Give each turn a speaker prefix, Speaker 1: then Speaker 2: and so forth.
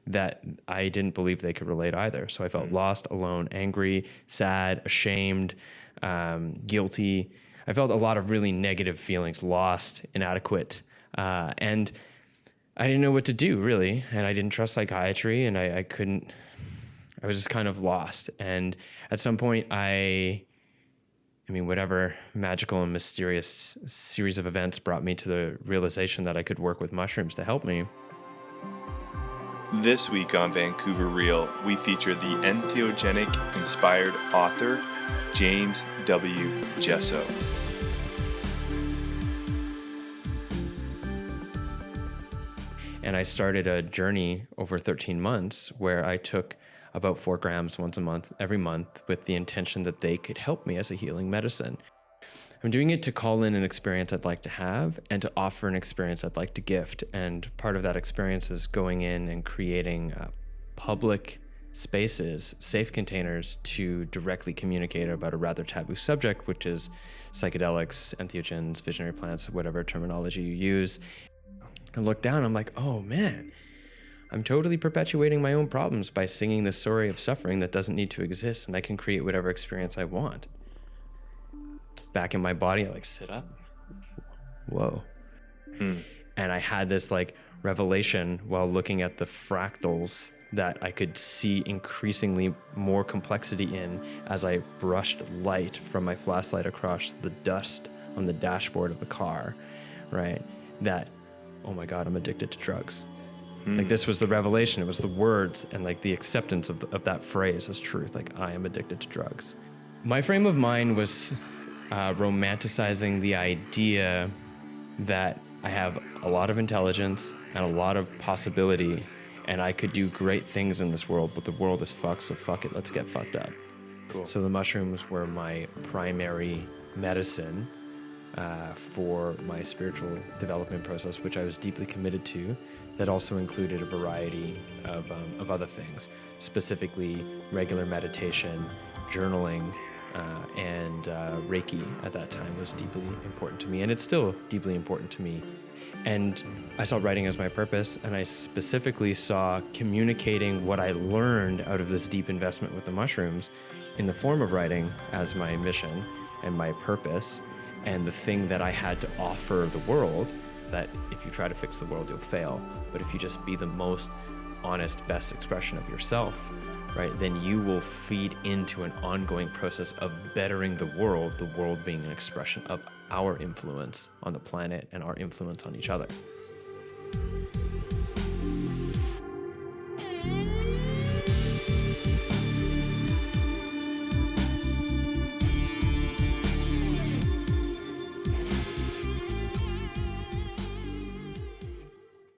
Speaker 1: that I didn't believe they could relate either. So I felt lost, alone, angry, sad, ashamed, guilty. I felt a lot of really negative feelings, lost, inadequate, and I didn't know what to do, really. And I didn't trust psychiatry, and I was just kind of lost. And at some point, whatever magical and mysterious series of events brought me to the realization that I could work with mushrooms to help me.
Speaker 2: This week on Vancouver Real, we feature the entheogenic-inspired author, James W. Jesso.
Speaker 1: And I started a journey over 13 months where I took about 4 grams once a month, every month, with the intention that they could help me as a healing medicine. I'm doing it to call in an experience I'd like to have and to offer an experience I'd like to gift. And part of that experience is going in and creating public spaces, safe containers to directly communicate about a rather taboo subject, which is psychedelics, entheogens, visionary plants, whatever terminology you use. I look down, I'm like, oh man, I'm totally perpetuating my own problems by singing the story of suffering that doesn't need to exist, and I can create whatever experience I want. Back in my body, I sit up. Whoa. And I had this revelation while looking at the fractals that I could see increasingly more complexity in as I brushed light from my flashlight across the dust on the dashboard of the car, right? That, oh my God, I'm addicted to drugs. This was the revelation. It was the words and the acceptance of that phrase as truth. I am addicted to drugs. My frame of mind was romanticizing the idea that I have a lot of intelligence and a lot of possibility, and I could do great things in this world, but the world is fucked, so fuck it, let's get fucked up. Cool. So the mushrooms were my primary medicine for my spiritual development process, which I was deeply committed to, that also included a variety of other things, specifically regular meditation, journaling, and Reiki at that time was deeply important to me, and it's still deeply important to me. And I saw writing as my purpose, and I specifically saw communicating what I learned out of this deep investment with the mushrooms in the form of writing as my mission and my purpose, and the thing that I had to offer the world, that if you try to fix the world, you'll fail. But if you just be the most honest, best expression of yourself, right, then you will feed into an ongoing process of bettering the world being an expression of our influence on the planet and our influence on each other.